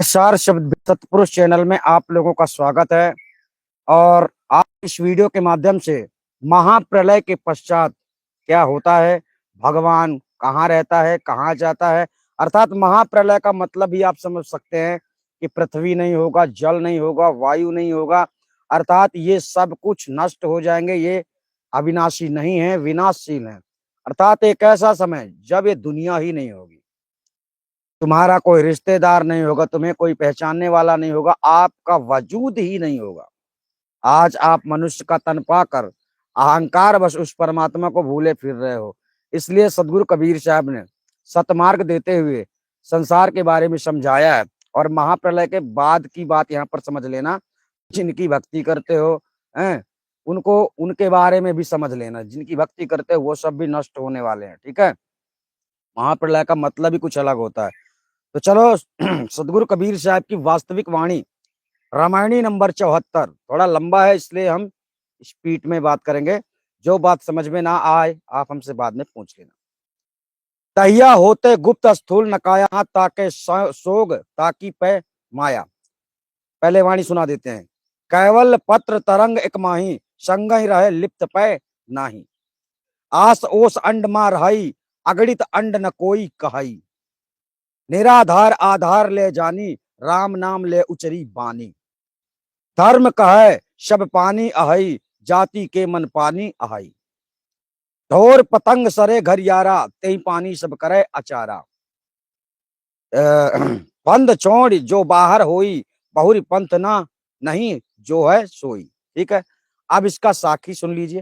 सार शब्द सतपुरुष चैनल में आप लोगों का स्वागत है। और आज इस वीडियो के माध्यम से महाप्रलय के पश्चात क्या होता है, भगवान कहाँ रहता है, कहाँ जाता है, अर्थात महाप्रलय का मतलब ही आप समझ सकते हैं कि पृथ्वी नहीं होगा, जल नहीं होगा, वायु नहीं होगा, अर्थात ये सब कुछ नष्ट हो जाएंगे। ये अविनाशी नहीं है, विनाशशील है। अर्थात एक ऐसा समय जब ये दुनिया ही नहीं होगी, तुम्हारा कोई रिश्तेदार नहीं होगा, तुम्हें कोई पहचानने वाला नहीं होगा, आपका वजूद ही नहीं होगा। आज आप मनुष्य का तन पाकर अहंकार बस उस परमात्मा को भूले फिर रहे हो। इसलिए सदगुरु कबीर साहब ने सतमार्ग देते हुए संसार के बारे में समझाया है। और महाप्रलय के बाद की बात यहाँ पर समझ लेना, जिनकी भक्ति करते हो हैं, उनको उनके बारे में भी समझ लेना। जिनकी भक्ति करते हो वो सब भी नष्ट होने वाले हैं। ठीक है, महाप्रलय का मतलब ही कुछ अलग होता है। तो चलो सदगुरु कबीर साहब की वास्तविक वाणी, रामायणी नंबर 74, थोड़ा लंबा है इसलिए हम स्पीड में बात करेंगे। जो बात समझ में ना आए आप हमसे बाद में पूछ लेना। तहिया होते गुप्त स्थूल नकाया ताके सोग ताकि पे माया। पहले वाणी सुना देते हैं। कैवल पत्र तरंग एक माही, संग ही रहे लिप्त पे नाही। आस ओस अंड मार हाई, अगणित अंड न कोई कहाई। निराधार आधार ले जानी, राम नाम ले उचरी बानी। धर्म कहे शब पानी अहई, जाति के मन पानी अहाई। ढोर पतंग सरे घर यारा, तेई पानी सब करे अचारा। पंद चौड़ जो बाहर होई, बहुरी पंथ ना नहीं जो है सोई। ठीक है, अब इसका साखी सुन लीजिए।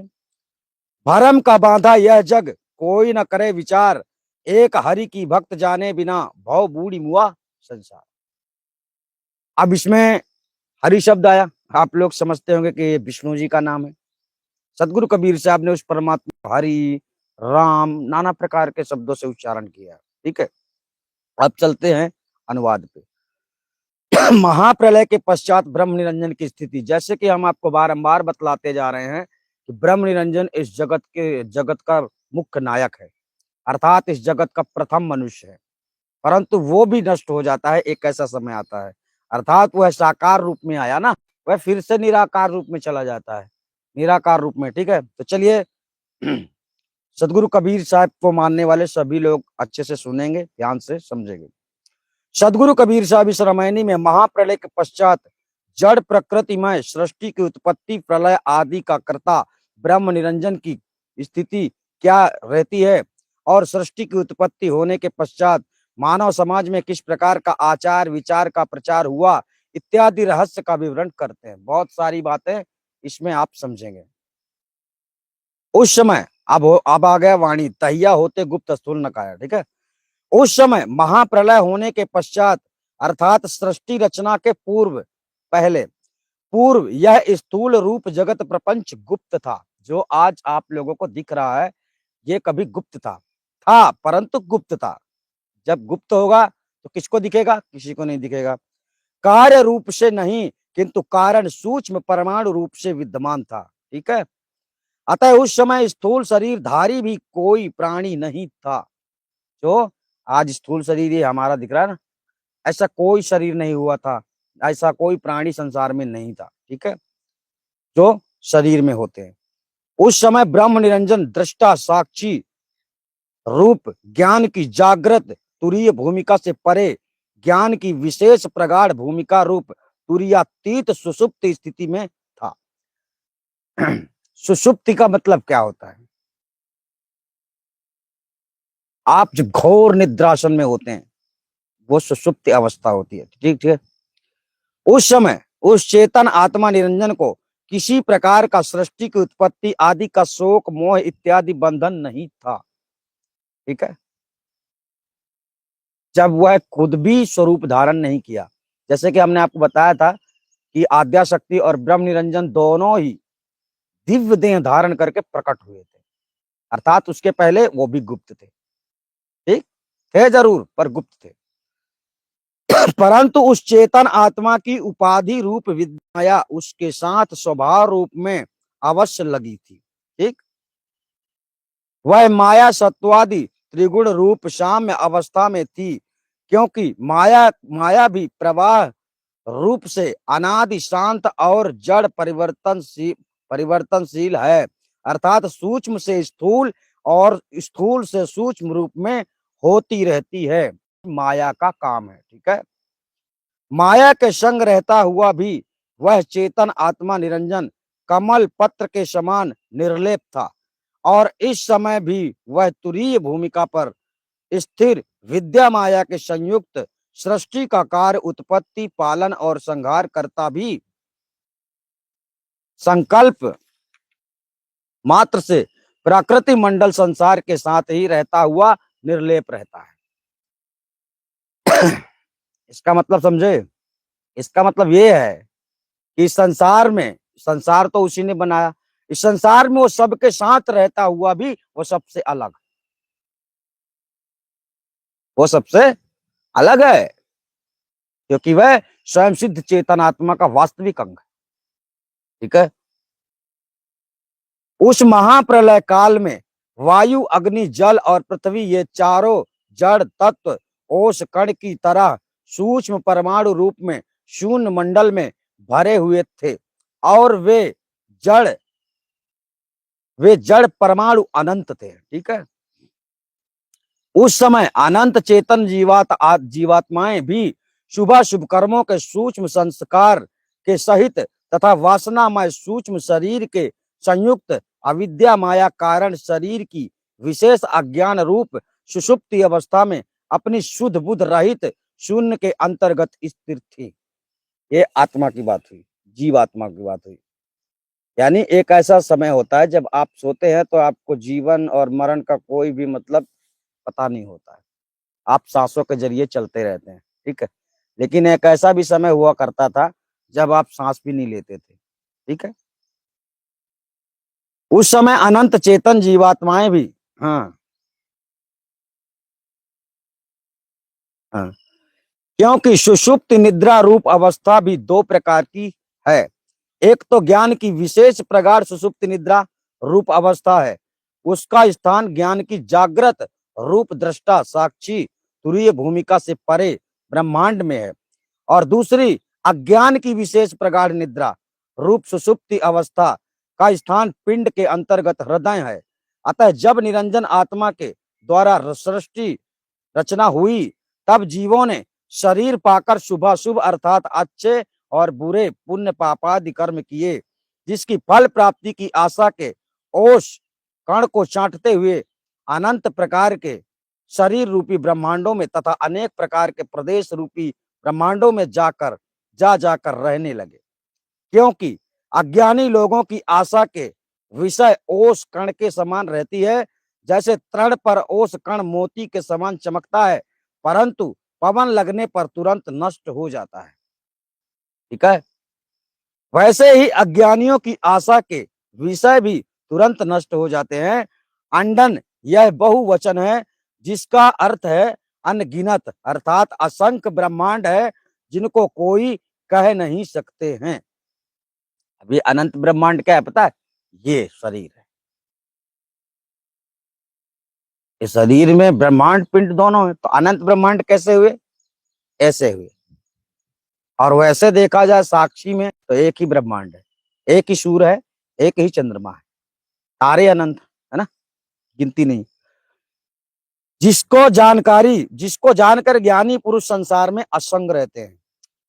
भरम का बांधा यह जग, कोई न करे विचार। एक हरि की भक्त जाने बिना, भव बूढ़ी मुआ संसार। अब इसमें हरि शब्द आया, आप लोग समझते होंगे कि ये विष्णु जी का नाम है। सदगुरु कबीर साहब ने उस परमात्मा हरि, राम, नाना प्रकार के शब्दों से उच्चारण किया। ठीक है, अब चलते हैं अनुवाद पे। महाप्रलय के पश्चात ब्रह्म निरंजन की स्थिति, जैसे कि हम आपको बारंबार बतलाते जा रहे हैं कि ब्रह्म निरंजन इस जगत का मुख्य नायक है, अर्थात इस जगत का प्रथम मनुष्य है। परंतु वो भी नष्ट हो जाता है, एक ऐसा समय आता है, अर्थात वह साकार रूप में आया ना, वह फिर से निराकार रूप में चला जाता है, निराकार रूप में। ठीक है, तो चलिए सदगुरु कबीर साहब को मानने वाले सभी लोग अच्छे से सुनेंगे, ध्यान से समझेंगे। सदगुरु कबीर साहब इस रामायणी में महाप्रलय के पश्चात जड़ प्रकृति में सृष्टि की उत्पत्ति, प्रलय आदि का कर्ता ब्रह्म निरंजन की स्थिति क्या रहती है, और सृष्टि की उत्पत्ति होने के पश्चात मानव समाज में किस प्रकार का आचार विचार का प्रचार हुआ, इत्यादि रहस्य का विवरण करते हैं। बहुत सारी बातें इसमें आप समझेंगे। उस समय अब आ गया वाणी, तहिया होते गुप्त स्थूल नकाया। ठीक है, उस समय महाप्रलय होने के पश्चात, अर्थात सृष्टि रचना के पूर्व, पहले पूर्व यह स्थूल रूप जगत प्रपंच गुप्त था। जो आज आप लोगों को दिख रहा है ये कभी गुप्त था परंतु गुप्त था। जब गुप्त होगा तो किसको दिखेगा? किसी को नहीं दिखेगा। कार्य रूप से नहीं किंतु कारण सूक्ष्म परमाणु रूप से विद्यमान था। ठीक है, अतः उस समय स्थूल शरीर धारी भी कोई प्राणी नहीं था। जो आज स्थूल शरीर ये हमारा दिख रहा है ना, ऐसा कोई शरीर नहीं हुआ था, ऐसा कोई प्राणी संसार में नहीं था। ठीक है, जो शरीर में होते हैं। उस समय ब्रह्म निरंजन दृष्टा साक्षी रूप ज्ञान की जागृत तुरीय भूमिका से परे, ज्ञान की विशेष प्रगाढ़ भूमिका रूप तुरीयातीत सुषुप्त स्थिति में था। सुषुप्ति का मतलब क्या होता है? आप जब घोर निद्रासन में होते हैं वो सुषुप्ति अवस्था होती है। ठीक ठीक है, उस समय उस चेतन आत्मा निरंजन को किसी प्रकार का सृष्टि की उत्पत्ति आदि का शोक मोह इत्यादि बंधन नहीं था। ठीक है, जब वह खुद भी स्वरूप धारण नहीं किया, जैसे कि हमने आपको बताया था कि आद्या शक्ति और ब्रह्म निरंजन दोनों ही दिव्य देह धारण करके प्रकट हुए थे, अर्थात उसके पहले वो भी गुप्त थे। ठीक थे जरूर, पर गुप्त थे। परंतु उस चेतन आत्मा की उपाधि रूप विद्या उसके साथ स्वभाव रूप में अवश्य लगी थी। ठीक, वह माया सत्वादि त्रिगुण रूप साम्य अवस्था में थी, क्योंकि माया माया भी प्रवाह रूप से अनादि शांत और जड़ परिवर्तनशील है, अर्थात सूक्ष्म से स्थूल और स्थूल से सूक्ष्म रूप में होती रहती है। माया का काम है, ठीक है। माया के संग रहता हुआ भी वह चेतन आत्मा निरंजन कमल पत्र के समान निर्लेप था, और इस समय भी वह तुरीय भूमिका पर स्थिर विद्या माया के संयुक्त सृष्टि का कार्य उत्पत्ति पालन और संहार करता भी संकल्प मात्र से प्रकृति मंडल संसार के साथ ही रहता हुआ निर्लेप रहता है। इसका मतलब समझे? इसका मतलब ये है कि संसार तो उसी ने बनाया, इस संसार में वो सबके साथ रहता हुआ भी वो सबसे अलग, वो सबसे अलग है, क्योंकि वह स्वयं सिद्ध चेतनात्मा का वास्तविक अंग है, ठीक है। उस महाप्रलय काल में वायु अग्नि जल और पृथ्वी ये चारों जड़ तत्व ओस कण की तरह सूक्ष्म परमाणु रूप में शून्य मंडल में भरे हुए थे, और जड़ वे जड़ परमाणु अनंत थे, ठीक है। उस समय अनंत चेतन जीवात्माएं भी शुभ कर्मों के सूक्ष्म संस्कार के सहित तथा वासनामय सूक्ष्म शरीर के संयुक्त अविद्या माया कारण शरीर की विशेष अज्ञान रूप सुषुप्ति अवस्था में अपनी शुद्ध बुद्ध रहित शून्य के अंतर्गत स्थिर थी। ये आत्मा की बात हुई, जीवात्मा की बात हुई। यानी एक ऐसा समय होता है जब आप सोते हैं तो आपको जीवन और मरण का कोई भी मतलब पता नहीं होता है, आप सांसों के जरिए चलते रहते हैं, ठीक है। लेकिन एक ऐसा भी समय हुआ करता था जब आप सांस भी नहीं लेते थे, ठीक है। उस समय अनंत चेतन जीवात्माएं भी, हाँ हाँ, क्योंकि सुषुप्त निद्रा रूप अवस्था भी दो प्रकार की है। एक तो ज्ञान की विशेष प्रगाढ़ सुषुप्त निद्रा रूप अवस्था है, उसका स्थान ज्ञान की जागृत रूप दृष्टा साक्षी तुरीय भूमिका से परे ब्रह्मांड में है, और दूसरी अज्ञान की विशेष प्रगाढ़ निद्रा रूप सुषुप्ति अवस्था का स्थान पिंड के अंतर्गत हृदय है। अतः जब निरंजन आत्मा के द्वारा सृष्टि रचना हुई तब जीवों ने शरीर पाकर शुभाशुभ अर्थात अच्छे और बुरे पुण्य पापादि कर्म किए, जिसकी फल प्राप्ति की आशा के ओष कण को चाटते हुए अनंत प्रकार के शरीर रूपी ब्रह्मांडों में तथा अनेक प्रकार के प्रदेश रूपी ब्रह्मांडों में जाकर रहने लगे। क्योंकि अज्ञानी लोगों की आशा के विषय ओस कण के समान रहती है, जैसे तृण पर ओस कण मोती के समान चमकता है, परंतु पवन लगने पर तुरंत नष्ट हो जाता है, ठीक है। वैसे ही अज्ञानियों की आशा के विषय भी तुरंत नष्ट हो जाते हैं। अंडन यह बहुवचन है जिसका अर्थ है अनगिनत, अर्थात असंख्य ब्रह्मांड है जिनको कोई कह नहीं सकते हैं। अभी अनंत ब्रह्मांड क्या है पता है? ये शरीर है, इस शरीर में ब्रह्मांड पिंड दोनों है, तो अनंत ब्रह्मांड कैसे हुए? ऐसे हुए। और वैसे देखा जाए साक्षी में तो एक ही ब्रह्मांड है, एक ही सूर्य है, एक ही चंद्रमा है, तारे अनंत है ना, गिनती नहीं। जिसको जानकर ज्ञानी पुरुष संसार में असंग रहते हैं,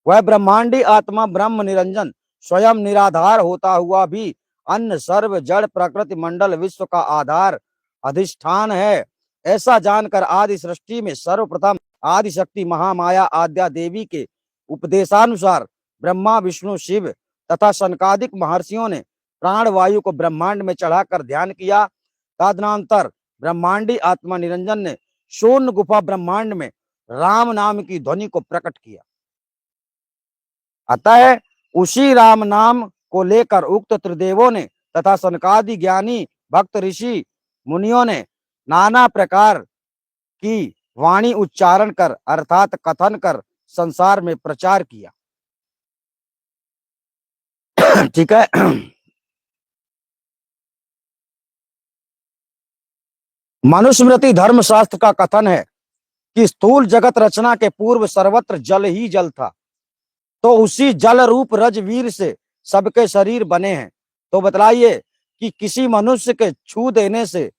वह ब्रह्मांडी आत्मा ब्रह्म निरंजन स्वयं निराधार होता हुआ भी अन्य सर्व जड़ प्रकृति मंडल विश्व का आधार अधिष्ठान है, ऐसा जानकर आदि सृष्टि में सर्वप्रथम आदि शक्ति महामाया आद्या देवी के उपदेशानुसार ब्रह्मा विष्णु शिव तथा सनकादिक महर्षियों ने प्राण वायु को ब्रह्मांड में चढ़ाकर ध्यान किया। तदनंतर ब्रह्मांडी आत्मा निरंजन ने शून्य गुफा ब्रह्मांड में राम नाम की ध्वनि को प्रकट किया। अतः उसी राम नाम को लेकर उक्त त्रिदेवों ने तथा सनकादि ज्ञानी भक्त ऋषि मुनियों ने नाना प्रकार की वाणी उच्चारण कर अर्थात कथन कर संसार में प्रचार किया। ठीक है। मनुस्मृति धर्मशास्त्र का कथन है कि स्थूल जगत रचना के पूर्व सर्वत्र जल ही जल था, तो उसी जल रूप रजवीर से सबके शरीर बने हैं। तो बतलाइए कि किसी मनुष्य के छू देने से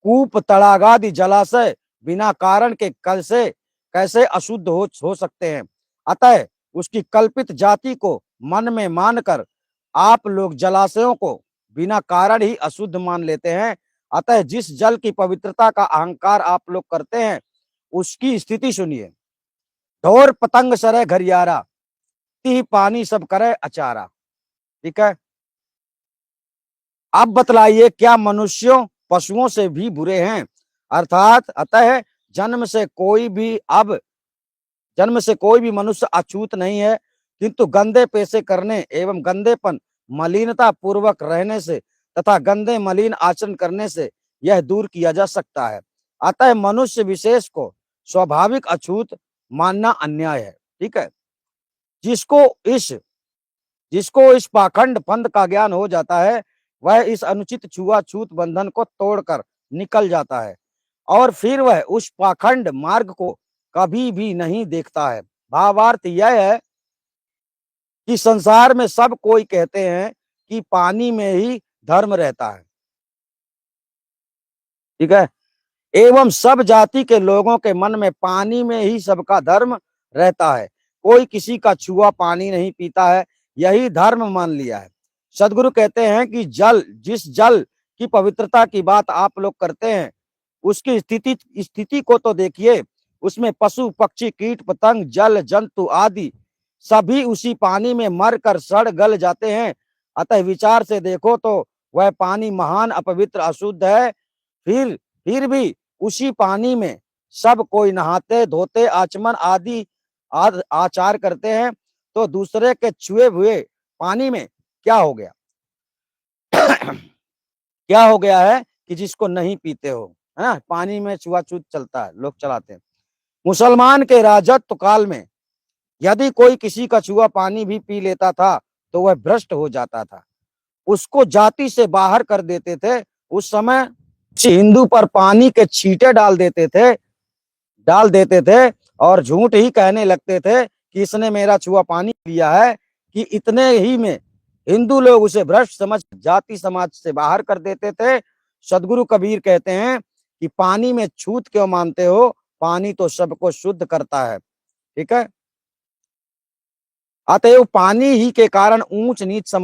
कूप तड़ागादि जलाशय बिना कारण के कैसे कैसे अशुद्ध हो सकते हैं। अतः उसकी कल्पित जाति को मन में मानकर आप लोग जलाशयों को बिना कारण ही अशुद्ध मान लेते हैं। अतः जिस जल की पवित्रता का अहंकार आप लोग करते हैं, उसकी स्थिति सुनिए। ढोर पतंग सरे घरियारा, ती पानी सब करे अचारा। ठीक है, अब बतलाइए क्या मनुष्यों पशुओं से भी बुरे हैं? अर्थात अतः जन्म से कोई भी मनुष्य अछूत नहीं है, किंतु गंदे पेशे करने एवं गंदेपन मलिनता पूर्वक रहने से तथा गंदे मलिन आचरण करने से यह दूर किया जा सकता है। अतः मनुष्य विशेष को स्वाभाविक अछूत मानना अन्याय है। ठीक है, जिसको इस जिसको इस पाखंड पंथ का ज्ञान हो जाता है, वह इस अनुचित छुआछूत बंधन को तोड़कर निकल जाता है और फिर वह उस पाखंड मार्ग को कभी भी नहीं देखता है। भावार्थ यह है कि संसार में सब कोई कहते हैं कि पानी में ही धर्म रहता है। ठीक है, एवं सब जाति के लोगों के मन में पानी में ही सबका धर्म रहता है। कोई किसी का छुआ पानी नहीं पीता है, यही धर्म मान लिया है। सदगुरु कहते हैं कि जिस जल की पवित्रता की बात आप लोग करते हैं, उसकी स्थिति को तो देखिए। उसमें पशु पक्षी कीट पतंग जल जंतु आदि सभी उसी पानी में मर कर सड़ गल जाते हैं। अतः विचार से देखो तो वह पानी महान अपवित्र अशुद्ध है। फिर भी उसी पानी में सब कोई नहाते धोते आचमन आदि आचार करते हैं। तो दूसरे के छुए हुए पानी में क्या हो गया? क्या हो गया है कि जिसको नहीं पीते हो, है ना? पानी में छुआछूत चलता है, लोग चलाते हैं। मुसलमान के राजत्व काल में यदि कोई किसी का छुआ पानी भी पी लेता था तो वह भ्रष्ट हो जाता था, उसको जाति से बाहर कर देते थे। उस समय हिंदू पर पानी के छींटे डाल देते थे और झूठ ही कहने लगते थे कि इसने मेरा छुआ पानी पिया है, कि इतने ही में हिंदू लोग उसे भ्रष्ट समझ जाति समाज से बाहर कर देते थे। सदगुरु कबीर कहते हैं कि पानी में छूत क्यों मानते हो, पानी तो सबको शुद्ध करता है। ठीक है, अतएव पानी ही के कारण ऊंच नीच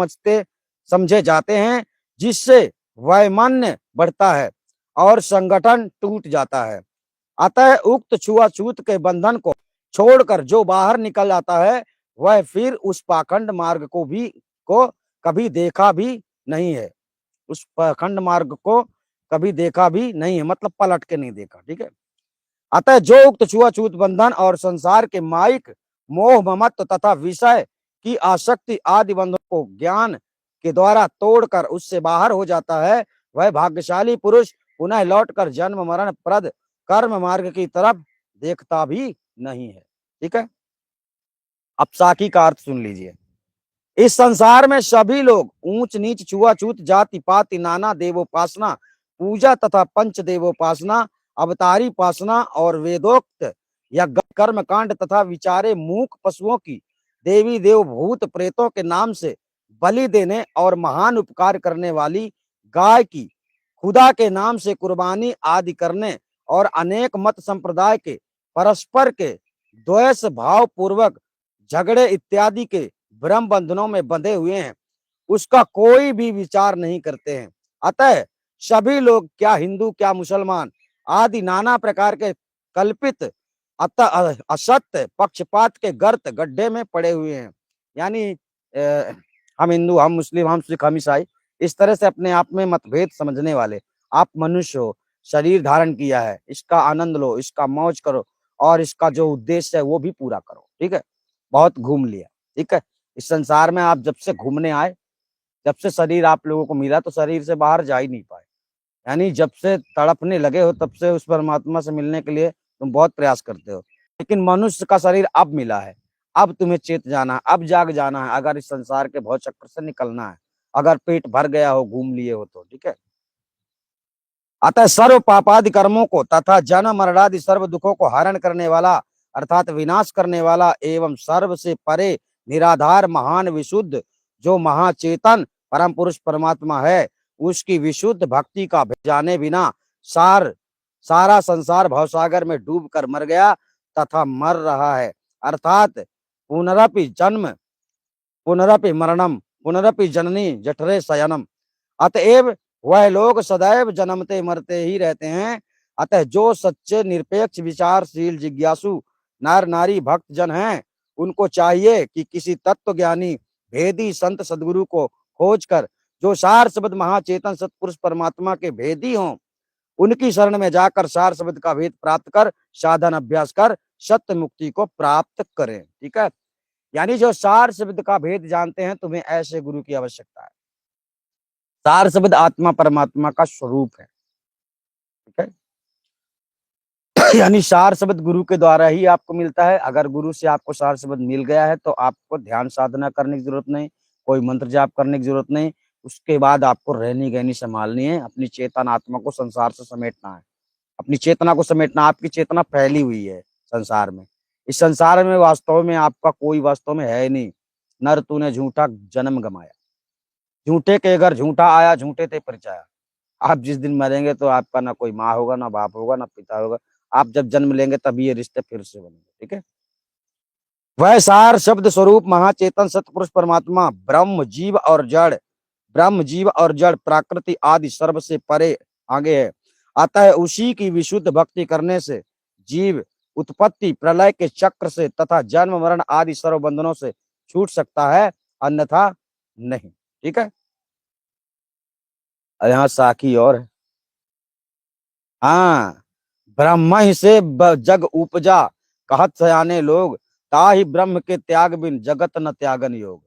समझे जाते हैं, जिससे वैमन्य बढ़ता है और संगठन टूट जाता है। अतः उक्त छुआछूत के बंधन को छोड़कर जो बाहर निकल जाता है, वह फिर उस पाखंड मार्ग को कभी देखा भी नहीं है। उस पाखंड मार्ग को कभी देखा भी नहीं है, मतलब पलट के नहीं देखा। ठीक है, अतः जो उक्त छुआछूत बंधन और संसार के माइक मोह ममत्व तथा विषय की आसक्ति आदि बंधनों को ज्ञान के द्वारा तोड़कर उससे बाहर हो जाता है, वह भाग्यशाली पुरुष पुनः लौटकर जन्म मरण प्रद कर्म मार्ग की तरफ देखता भी नहीं है। ठीक है, अब साखी का अर्थ सुन लीजिए। इस संसार में सभी लोग ऊंच नीच छुआछूत जाति पाति नाना देवोपासना पूजा तथा पंच देवोपासना अवतारी उपासना और वेदोक्त या कर्म कांड तथा विचारे मूक पशुओं की देवी देव भूत प्रेतों के नाम से बलि देने और महान उपकार करने वाली गाय की खुदा के नाम से कुर्बानी आदि करने और अनेक मत संप्रदाय के परस्पर के द्वेष भाव पूर्वक झगड़े इत्यादि के भ्रम बंधनों में बंधे हुए हैं, उसका कोई भी विचार नहीं करते हैं। अतः सभी लोग, क्या हिंदू क्या मुसलमान आदि नाना प्रकार के कल्पित असत्य पक्षपात के गर्त गड्ढे में पड़े हुए हैं। यानी हम हिंदू, हम मुस्लिम, हम सिख, हम ईसाई, इस तरह से अपने आप में मतभेद समझने वाले। आप मनुष्य हो, शरीर धारण किया है, इसका आनंद लो, इसका मौज करो और इसका जो उद्देश्य है वो भी पूरा करो। ठीक है, बहुत घूम लिया। ठीक है, इस संसार में आप जब से घूमने आए, जब से शरीर आप लोगों को मिला, तो शरीर से बाहर जा ही नहीं पाए। यानी जब से तड़पने लगे हो तब से उस परमात्मा से मिलने के लिए तुम बहुत प्रयास करते हो। लेकिन मनुष्य का शरीर अब मिला है, अब तुम्हें चेत जाना है, अब जाग जाना है, अगर इस संसार के भव चक्र से निकलना है, अगर पेट भर गया हो, घूम लिए हो तो। ठीक है, अतः सर्व पापादि कर्मों को तथा जन्म मरणादि सर्व दुखों को हरण करने वाला अर्थात विनाश करने वाला एवं सर्व से परे निराधार महान विशुद्ध जो महाचेतन परम पुरुष परमात्मा है, उसकी विशुद्ध भक्ति का जाने बिना सारा संसार भवसागर में डूब कर मर गया तथा मर रहा है। अर्थात पुनरपि जन्म पुनरपि मरणम पुनरपि जननी जठरे शयनम। अतएव वह लोग सदैव जन्मते मरते ही रहते हैं। अतः जो सच्चे निरपेक्ष विचारशील जिज्ञासु नर नारी भक्त जन हैं, उनको चाहिए कि किसी तत्व ज्ञानी भेदी संत सदगुरु को खोज कर जो सार शब्द महाचेतन सतपुरुष परमात्मा के भेदी हों, उनकी शरण में जाकर सार शब्द का भेद प्राप्त कर साधन अभ्यास कर सत्य मुक्ति को प्राप्त करें। ठीक है, यानी जो सार शब्द का भेद जानते हैं, तुम्हें ऐसे गुरु की आवश्यकता है। सार शब्द आत्मा परमात्मा का स्वरूप है। ठीक है, यानी सार शब्द गुरु के द्वारा ही आपको मिलता है। अगर गुरु से आपको सार शब्द मिल गया है तो आपको ध्यान साधना करने की जरूरत नहीं, कोई मंत्र जाप करने की जरूरत नहीं। उसके बाद आपको रहनी गहनी संभालनी है, अपनी चेतन आत्मा को संसार से समेटना है, अपनी चेतना को समेटना। आपकी चेतना फैली हुई है संसार में। इस संसार में वास्तव में आपका कोई वास्तव में है नहीं। नर तूने झूठा जन्म गमाया, झूठे के घर झूठा आया, झूठे ते परिचाया। आप जिस दिन मरेंगे तो आपका ना कोई माँ होगा, ना बाप होगा, ना पिता होगा। आप जब जन्म लेंगे तभी ये रिश्ते फिर से बनेंगे। ठीक है, वह सार शब्द स्वरूप महाचेतन सतपुरुष परमात्मा ब्रह्म जीव और जड़ प्रकृति आदि सर्व से परे आगे है। अतः उसी की विशुद्ध भक्ति करने से जीव उत्पत्ति प्रलय के चक्र से तथा जन्म मरण आदि सर्व बंधनों से छूट सकता है, अन्यथा नहीं। ठीक है, यहाँ साखी और है। हाँ, ब्रह्म ही से जग उपजा कहत सयाने लोग, ताहि ब्रह्म के त्याग बिन जगत न त्यागन योग।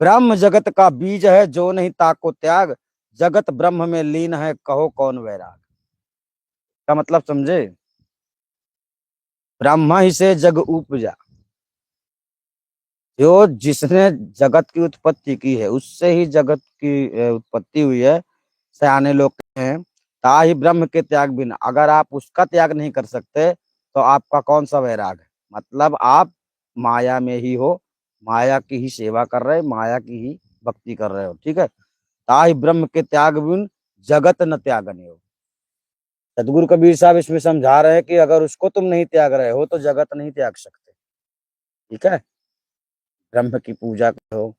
ब्रह्म जगत का बीज है, जो नहीं ताको त्याग, जगत ब्रह्म में लीन है, कहो कौन वैराग। का मतलब समझे? ब्रह्म ही से जग उपजा, जो जिसने जगत की उत्पत्ति की है उससे ही जगत की उत्पत्ति हुई है। सयाने लोग हैं ताहि ब्रह्म के त्याग बिना, अगर आप उसका त्याग नहीं कर सकते तो आपका कौन सा वैराग है? मतलब आप माया में ही हो, माया की ही सेवा कर रहे, माया की ही भक्ति कर रहे हो। ठीक है, ताहि ब्रह्म के त्याग बिन जगत न त्यागन हो। सदगुरु कबीर साहब इसमें समझा रहे हैं कि अगर उसको तुम नहीं त्याग रहे हो तो जगत नहीं त्याग सकते। ठीक है, ब्रह्म की पूजा करो,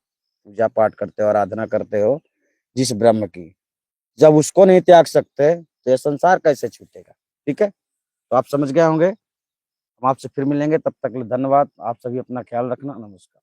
पूजा पाठ करते हो, आराधना करते हो जिस ब्रह्म की, जब उसको नहीं त्याग सकते तो ये संसार कैसे छूटेगा? ठीक है, तो आप समझ गए होंगे। हम आपसे फिर मिलेंगे, तब तक के लिए धन्यवाद। आप सभी अपना ख्याल रखना। नमस्कार।